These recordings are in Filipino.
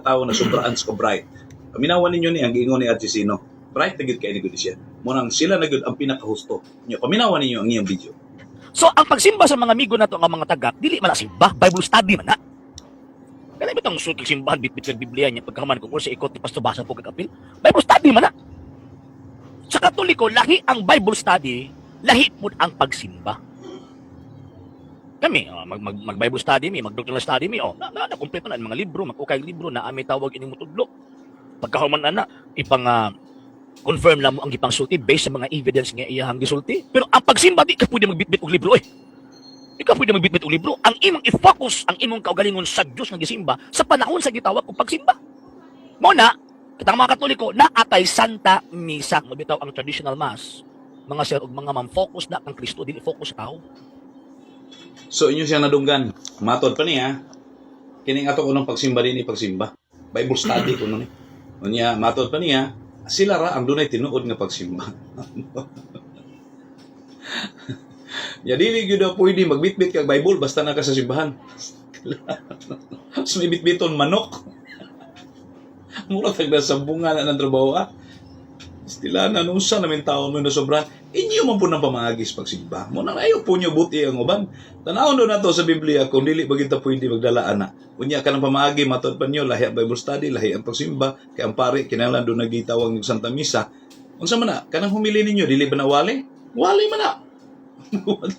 tao na sobraan sa bright. Paminawan ninyo ni ang giingon ni Archesino. Bright na gid kay ni gud siya. Munang sila na gud ang pinakahusto. Nya paminawan ninyo ang iyang video. So ang pagsimba sa mga amigo nato nga mga tagak, dili man na simba, Bible study man na. Kaya bitong sukig simbahan bitbit sa Biblia niya pagkaman ko sa ikot pasto basa po kagapil. Bible study man na. Sa Katoliko, lahi ang Bible study, lahi po ang pagsimba. Kami, mag-Bible study mi, mag-doctoral study mi, na-complete na ang mga libro, mag-ukay libro na may tawag ining mutudlo. Pagkahuman na, confirm lang mo ang gipang sulti based sa mga evidence nga iyahang gisulti. Pero ang pagsimba, di ka pwede magbitbit og libro Di ka pwede magbitbit og libro. Ang imong i-focus, ang imong kaugalingon sa Diyos nga gisimba sa panahon sa gitawag og pagsimba. Muna, kitang mga Katoliko, naatay Santa Misa, mabitaw ang traditional mass. Mga sir, og mga focus na kang Kristo, dili focus sa tao. So inyo siya nadunggan. Matod pa niya. Kining ato unang pagsimba din pagsimba. Bible study kuno ni. Unya matod pa niya, sila ra ang dunay tinuod nga pagsimba. Ya dili gyud daw pwede magbitbit kag Bible basta na ka sa simbahan. So bitbiton manok. Mura tag sa bunga na ng trabaho Stila na nung sa namin taon mo na sobra. Inyo man po nang pamagis pagsimba. Muna ayaw po nyo buti ang uban. Tanawon doon na to sa Biblia kung dili ba kita pwede magdalaan na. Kunya ka ng pamagi, matod pa nyo, lahi ang Bible study, lahi ang pagsimba. Kaya ang pare, kinahanglan doon nagitawang yung Santa Misa. Unsa man na, kanang humili ninyo, dili ba na wali? Wali man na.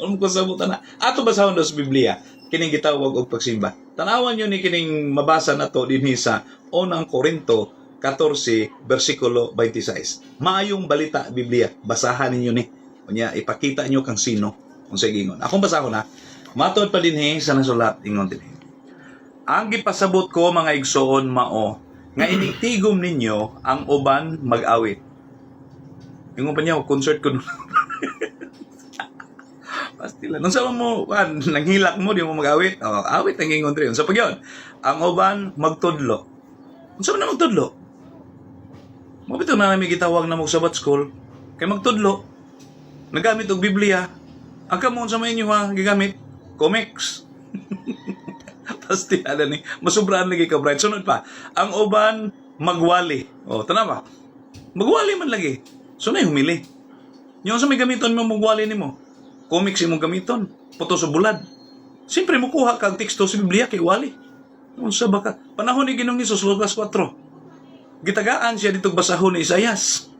Ano ko sabutan na. Ato basahon doon sa Biblia, kining gitawag og pagsimba. Tanawan nyo ni kining mabasa na to din sa unang Korinto 14, versikulo 26. Maayong balita, Biblia. Basahan ninyo ni. Kunya, ipakita nyo kang sino. Kung sa gingon. Akong basahon na. Matod pa din sa nasulat. Ingon din ang gipasabot ko, mga igsoon mao, nga initigom ninyo ang uban mag-awit. Ingon pa niya, concert ko nun. Pastila. Nung sama mo, nanghilak mo, di mo mag-awit. Awit ang ingon rin. So pag yun, ang uban magtudlo. Nung sama na magtudlo? Mabito na namin gitawag na mag-Sabbath school. Kaya magtudlo. Nagamit og Biblia. Ang kamon sa inyo gigamit. Comics. Pasti ada ni. Masubraan lagi ka, Bright. Sunod pa. Ang uban magwali. Tanawa. Magwali man lagi. So na humili. Yung sa may gamiton mo magwali ni mo. Comics imong gamiton. Puto sa bulad. Siyempre mo kuha kang teksto sa Biblia kay wali. Unsa ba ka? Panahon ni Ginoong Hesus, Lucas 4. Gitagaan siya ditong basahon ni Isaias.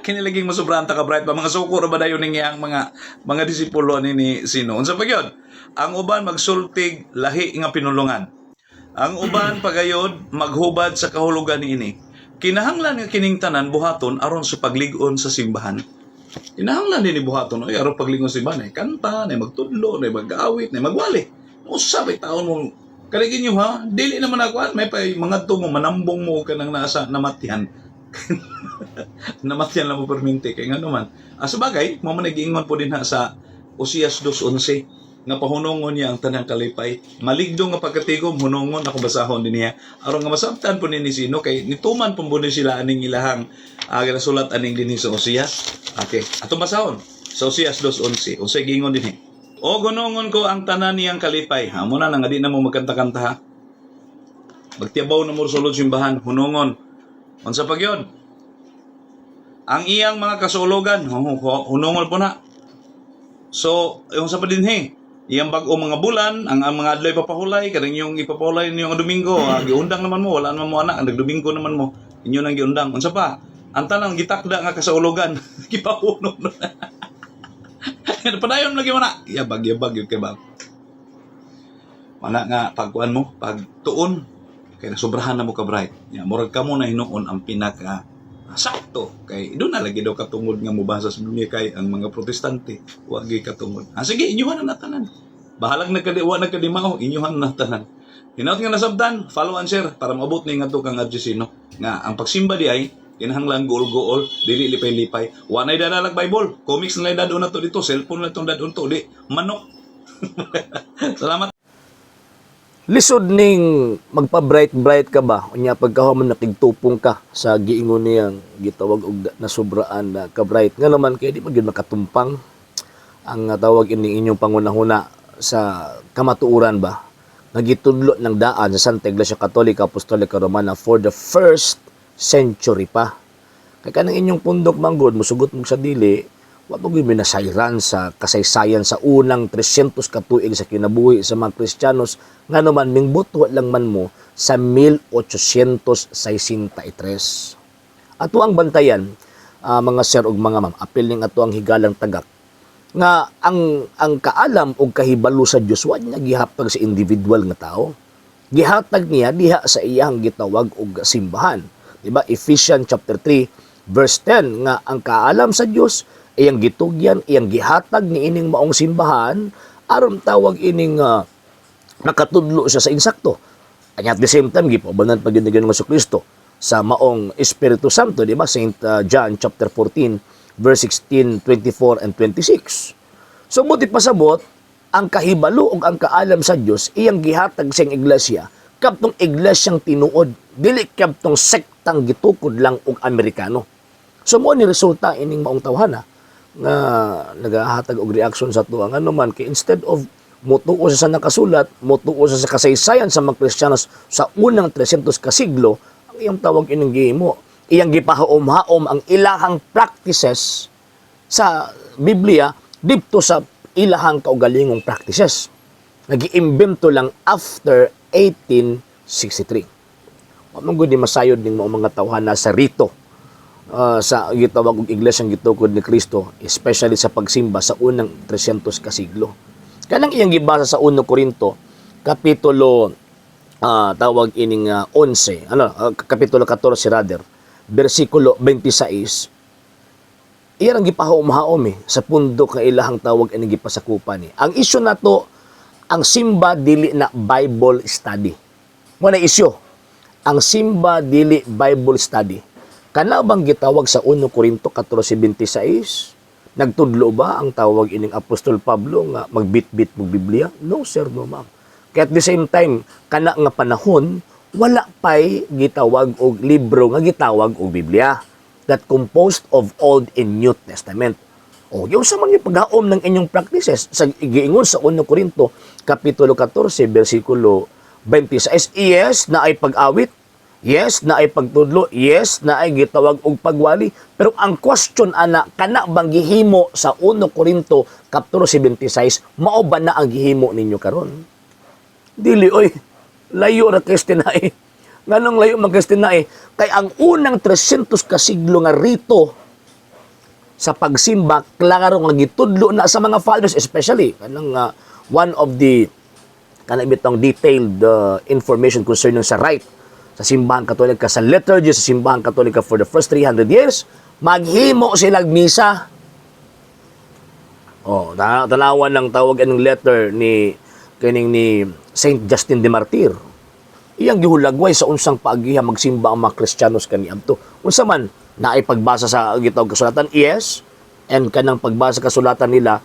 Kinilaging masubrahan ta ka, Bright ba? Mga sukuro ba dayon ning iyang mga disipulo ni sino? Unsa pa gyud? Ang uban magsultig lahi nga pinulungan. Ang uban pagayod maghubad sa kahulugan niini. Kinahanglan nga kining tanan buhaton aron sa paglig-on sa simbahan. Kinahanglan din ni buhaton aron paglig-on sa simbahan. Kanta, na magtudlo, na mag-awit, na magwali. Usa bay taon mo kaligin nyo dili naman ako may mga mo manambong mo ka nang nasa namatyan. Namatyan lang mo perminti kaya nga naman. Sabagay, mo man nag-iingon po din sa Osias 2:11 nga pahunongon niya ang tanang kalipay. Maligdo nga pagkatigom hunongon ako basahon din niya. Aron nga masabtan po ni sino kay nituman po sila aning ilahang nasulat aning dinhi sa Osias. Okay, ato basahon sa Osias 2:11. Unsay giingon dinhi? O gunungon ko ang tanan niyang kalipay. Muna na nga di na mo magkanta-kanta Magtiyabaw na mo sulod simbahan. Hunungon. Unsa pa gyud? Ang iyang mga kasulugan. Hunungon po na. So, yung sa pa din iyang bag-o mga bulan, ang mga adlay papahulay, kadang yung ipapahulay niyo ang Domingo. Giundang naman mo, wala naman mo anak. Ang nagdomingo naman mo. Inyo nang giundang. Unsa pa? Ang tanang gitakda nga kasulugan. Gipahunon. Padayon lagi mana. Yabag yung kebab. Mana nga pagkuan mo, pagtuon kay nasobrahan na mo ka, Bright. Murag ka mo na hinuon ang pinaka sakto kay doon na lagi daw katungod nga mubasa sa Biblia kay ang mga protestante wagi katungod. Sige, inyuhan na natanan. Bahalag nagkadiwa nagkadimao, inyuhan na natanan. Hinaut nga nasabtan, follow and share para maabot ni nga to kang Archesino nga ang pagsimba di ay kinahanglan gool-gool, dili lipay-lipay. Wanay dadalag Bible. Comics na dadon na to dito. Cellphone na itong dadon to. Di, manok. Salamat. Lisod ning magpa-bright ka ba? Unya pagkahuman nakigtupong ka sa giingon niyang gitawag og nasubraan na ka-bright. Nga naman kay di magyud makatumpang ang tawag ini inyong pangunahuna sa kamatuoran ba? nagitudlo ng daan sa Santa Iglesia Katolika Apostolika Romana for the first century pa. Kaya kanang inyong pundok manggod, musugot mo sa dili, wato gyud minasayran sa kasaysayan sa unang 300 katuig sa kinabuhi sa mga Kristiyanos nga naman mingbuto lang man mo sa 1863. Ato ang bantayan, mga sir ug mga ma'am, apil ning ato ang higalang tagak nga ang kaalam o kahibalo sa Dios wa niya gihatag sa individual nga tao. Gihatag niya diha sa iyang gitawag og simbahan. Diba? Ephesians chapter 3 verse 10 nga ang kaalam sa Dios iyang gitugyan, iyang gihatag ni ining maong simbahan aron tawag ining nakatudlo siya sa insakto. And at the same time gipabanan pag yun ng Kristo sa maong Espiritu Santo, di ba? Saint John chapter 14 verse 16, 24 and 26. So buti pasabot ang kahibalo ug ang kaalam sa Dios iyang gihatag sa iglesia kadtong iglesyang tinuod, dili kadtong sektang gitukod lang og Amerikano. So mo ni resulta ining maong tawhana nga nagahatag og reaction sa tuwa nga naman kay instead of motuo sa nakasulat, motuo sa kasaysayan sa mga Kristiyanos sa unang 300 ka siglo, ang iyang tawag ining gihimo, iyang gipahaom-haom ang ilahang practices sa Biblia dito sa ilahang kaugalingong practices. Nag-iimbento lang after 1863. Among gud masayod ning mga tawhana sa rito sa gitawag og iglesyang gitukod ni Kristo, especially sa pagsimba sa unang 300 ka siglo. Kanang iyang gibasa sa 1 Korinto kapitulo tawag ining 11, kapitulo 14 rather, bersikulo 26. Iyang gipahaom-haom sa pundok nga ilahang tawag ining gipasakupan ni. Ang isyu nato ang simba dili na Bible study. Mo na isyu. Ang simba dili Bible study. Kana bang gitawag sa 1 Korinto 14:26? Nagtudlo ba ang tawag ining Apostol Pablo nga magbitbit mo Biblia? No sir, no ma'am. Kaya at the same time, kana nga panahon, wala pa'y gitawag og libro nga gitawag og Biblia that composed of Old and New Testament. O, yung sa mga paghaom ng inyong practices, sa giingon sa 1 Korinto, kapitulo 14, versikulo 26, yes, na ay pag-awit, yes, na ay pagtudlo, yes, na ay gitawag og pagwali, pero ang question ana, kana bang gihimo sa 1 Korinto, kapitulo 26, mao ba na ang gihimo ninyo karon? Dili, oy, layo ra kestinay. Nganong layo man kestinay? Kay ang unang 300 ka siglo nga rito sa pagsimba, klaro nga gitudlo na sa mga fathers, especially kanang one of the kanang bitong detailed information concerning sa rite sa simbahan Katolika, sa liturgy sa simbahan Katolika for the first 300 years, maghimo silang misa. Oh, tanawan ng tawag anong letter ni Saint Justin de Martyr. Iyang gihulagway sa unsang paagiha magsimba ang mga Kristiyanos kaniadto. Unsa man naay pagbasa sa gitawag kasulatan, yes, and kanang pagbasa kasulatan nila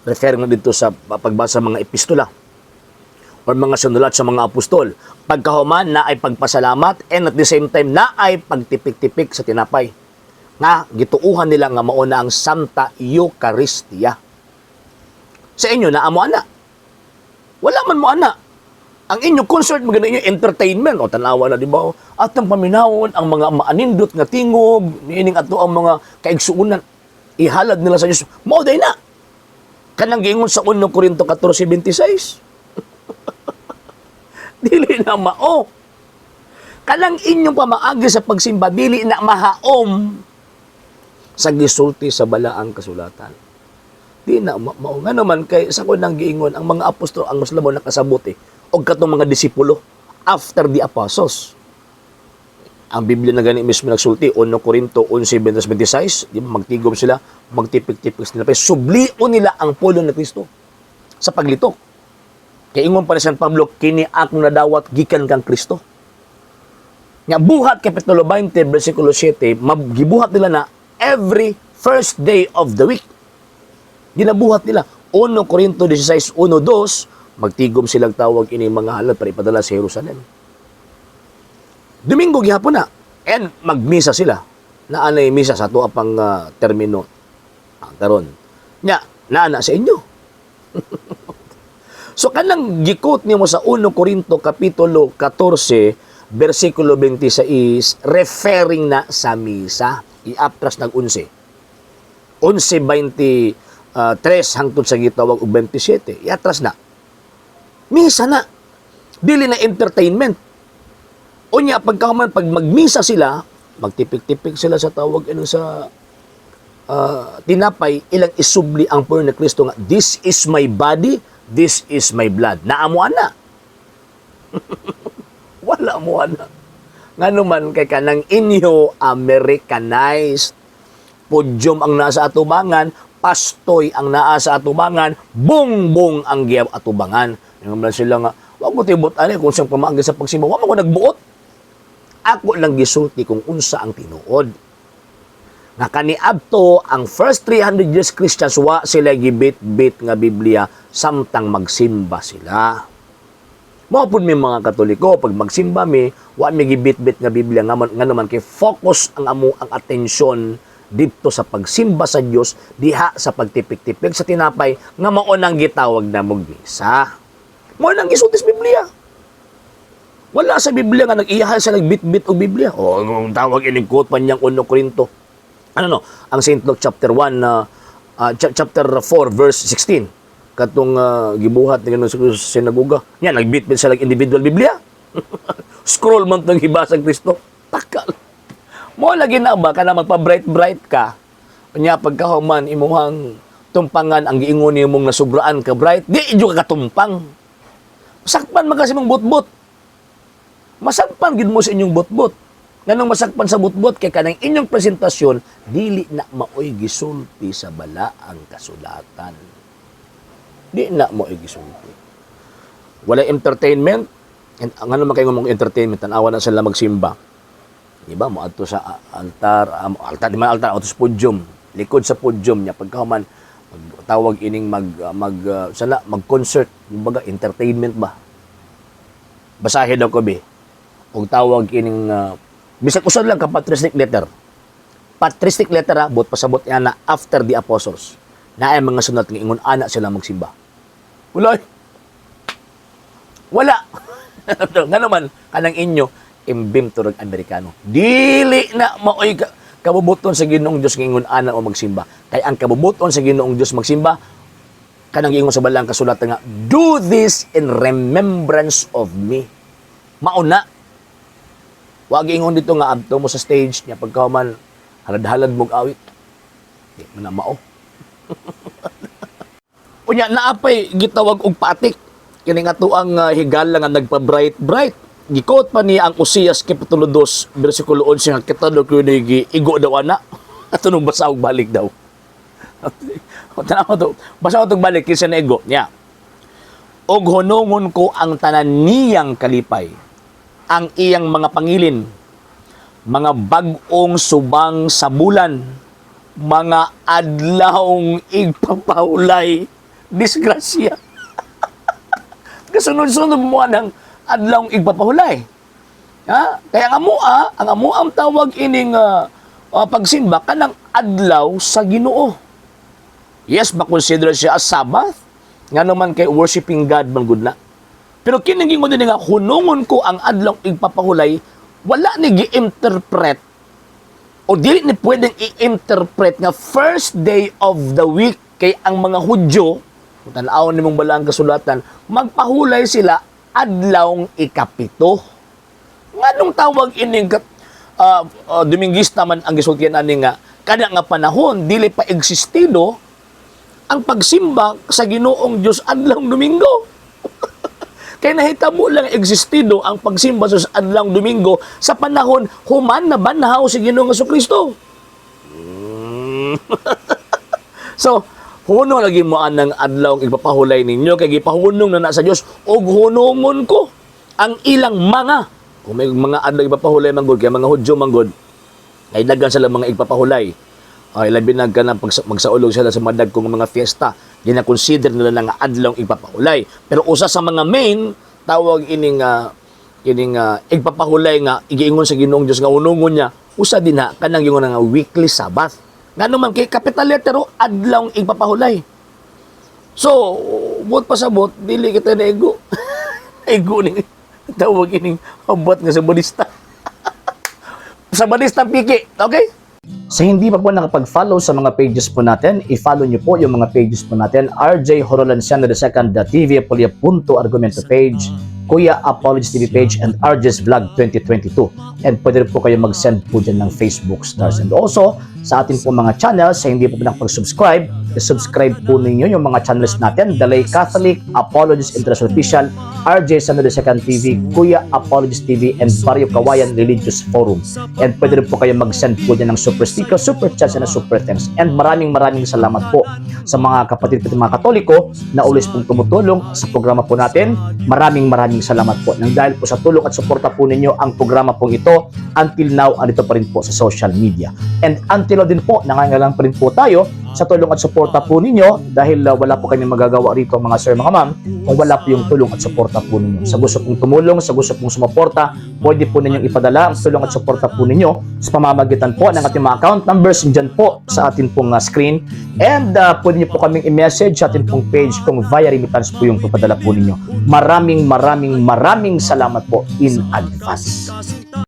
referring dito sa pagbasa mga epistola or mga sinulat sa mga apostol. Pagkahuman na ay pagpasalamat and at the same time na ay pagtipik-tipik sa tinapay. Nga gituuhan nila nga mao na ang Santa Eucharistia. Sa inyo na amo ana. Wala man mo ana. Ang inyong concert maganda inyo entertainment o tanawa na di ba? At ang paminawon ang mga maanindot nga tingog, niining ato ang mga kaigsuunan ihalad nila sa Dios. Mao day na. Kanang giingon sa 1 Korinto 14:26. Dili na mao. Kanang inyong pamaagi sa pagsimba dili na mahaom sa gisulti sa balaang kasulatan. Di na mao nga naman kay sa ko nang giingon ang mga apostol ang mas labaw nakasabot og katong mga disipulo after the apostles. Ang Biblia na gani mismo nagsulti 1 Korinto 11:26, di ba magtigom sila, magtipik-tipik sila, pero sublion nila ang pulo ni Kristo sa paglitok. Kay ingon pa ni San Pablo, kini akong nadawat gikan kang Kristo. Nga buhat kapitulo 20 bersikulo 7, magibuhat nila na every first day of the week. Ginabuhat nila 1 Korinto 16:1-2, magtigom silang tawag ini mga halal para ipadala sa Jerusalem. Domingo gihapon na and magmisa sila. Naanay misa sa tuwa pang termino karon. Nya naana sa inyo. So kanang gikot nimo sa 1 Corinto kapitulo 14 versikulo 26 referring na sa misa. Iapras nag 11. 11:23 hangtod sa gitawag og 27. Iatras na. Misa na. Dili na entertainment. Unya pagkahuman pag magmisa sila, magtipik-tipik sila sa tawag sa tinapay, ilang isubli ang puno ni Kristo nga, this is my body, this is my blood. Naamo ana. Wala mo ana. Ngano man kay kanang inyo Americanized. Pudyom ang nasa atubangan, pastoy ang naa sa atubangan, bongbong ang giyab atubangan. Yung sila nga, wag mo tibot ani kung siyang pamaagi sa pagsimba, wag mo ko nagbuot. Ako lang gisulti kung unsa ang tinuod. Nga kaniadto ang first 300 years Christians wa sila gibit-bit nga Biblia samtang magsimba sila. Mao pud mi mga Katoliko pag magsimba mi wa mi gibit-bit nga Biblia nga naman kay focus ang atensyon dito sa pagsimba sa Dios diha sa pagtipik-tipik sa tinapay nga mao nang gitawag na misa. Mao nang gisulti sa Biblia. Wala sa Biblia nga nag-iyahan sa nagbit-bit og Biblia. O ang tawag ining quote pa niyang 1 Corinto. Ang St. Luke chapter 1 chapter 4 verse 16 katong gibuhat ni sa sinagoga. Nya nagbit-bit sa individual Biblia. Scroll man tong gibasa sa Kristo. Takal. Mo lagi na ba kana magpa-bright ka. Nya pagkahuman imuhang tumpangan ang giingon nimong nasubraan ka bright, di idyo ka katumpang. Sakpan man kasi mong butbut. Masakpan gid mo sa inyong butbut. Nganong masakpan sa butbut kay kanang inyong presentasyon dili na maoy gisulti sa balaang kasulatan. Di na maoy gisulti. Wala entertainment. Ngano man kay ngomong entertainment tanawa na sila magsimba. Di ba mo adto sa altar, altar di man altar adto sa podium, likod sa podium niya pagkahuman tawag ining mag-concert, kumbaga entertainment ba. Basahin daw ko be. Og tawag ining bisag usad lang ka patristic letter. Patristic letter bot pasabot niya na after the apostles. Naay mga sunod nga ingon ana sila magsimba. Wala. Wala. Ngano man kanang inyo imbim turog Amerikano. Dili na maoy kabubuton sa Ginoong Dios ngingon ana o magsimba. Kay ang kabubuton sa Ginoong Dios magsimba kanang ingon sa balang kasulatan nga, do this in remembrance of me. Mauna. Wag ingon dito nga adto mo sa stage niya pagkahuman halad-halad mog awit. Di man na mao. Unya naapay gitawag og patik. Kini nga tuang higala nga nagpa-bright. Gikot pa niya ang Usias kapitulo 2 bersikulo 11 nga kitadto ko ni igo daw ana. Ato nung basa og balik daw. Tanaw to. Basa og balik kinsa na igo niya. Og hunungon ko ang tanan niyang kalipay. Ang iyang mga pangilin, mga bag-ong subang sa bulan, mga adlawng igpapahulay, disgrasya. Kasunod-sunod mo ng adlawng igpapahulay. Ha? Kaya ang amuam tawag ining pagsimba kanang adlaw sa Ginoo. Yes, makonsider siya as Sabbath. Nga naman kay worshiping God man gud na. Pero kining ingon din nga hunungon ko ang adlaw igpapahulay, wala ni gi-interpret o dili ni pwedeng i-interpret nga first day of the week kay ang mga Hudyo, kung tanaw nimong balang kasulatan, magpahulay sila adlawng ikapito. Nganong tawag ining Dominguista man ang gisultian ani nga kada nga panahon dili pa existido ang pagsimba sa Ginoong Dios adlawng Domingo. Kaya nahitabo lang existido ang pagsimba sa adlawng Domingo sa panahon human na banhaw si Ginoong Jesucristo. So, huno lagi mo anang adlawng igpapahulay ninyo kay gipahunong na sa Dios og hunungon ko ang ilang mga kung may mga adlaw igpapahulay manggod kay mga Hudyo manggod ay daghan sila mga igpapahulay. Ay labi na kanang magsaulog sila sa madag kong mga fiesta. Gina-consider nila nga adlawng igpapahulay. Pero usa sa mga main tawag ining igpapahulay nga igiingon sa Ginoong Dios nga unungon niya usa din na kanang ingon nga weekly Sabbath. Ngano man kay capital letter adlawng igpapahulay. So bot pasabot, dili kita na ego. Ego ni tawag ining abot nga sa bodista. Sa bodista piki, okay? Sa hindi pa po nakapag-follow sa mga pages po natin, i-follow nyo po yung mga pages po natin, RJ Horolanciano II, TV Apolia Punto Argumento page, Kuya Apologies TV page, and RJ's Vlog 2022. And pwede rin po kayo mag-send po dyan ng Facebook stars. And also, sa atin po mga channels, sa hindi po nakapag-subscribe, i-subscribe po ninyo yung mga channels natin, Dalay Catholic, Apologies International Official, RJ Santo II TV, Kuya Apologies TV, and Barrio Kawayan Religious Forum. And pwede rin po kayo mag-send po dyan ng super sticker, super chats, and super thanks. And maraming salamat po sa mga kapatid at mga Katoliko na ulis pong tumutulong sa programa po natin. Maraming salamat po. Nang dahil po sa tulong at suporta po ninyo, ang programa po ito, until now, andito pa rin po sa social media. And until now din po, nangangailangan pa rin po tayo sa tulong at suporta po ninyo dahil wala po kami magagawa rito mga sir, mga ma'am, kung wala po yung tulong at suporta po ninyo. Sa gusto pong tumulong, sa gusto pong sumuporta, pwede po ninyong ipadala ang tulong at suporta po ninyo sa pamamagitan po ng ating mga account numbers dyan po sa ating pong screen. And pwede nyo po kaming i-message sa ating pong page kung via remittance po yung papadala po ninyo. Maraming salamat po in advance.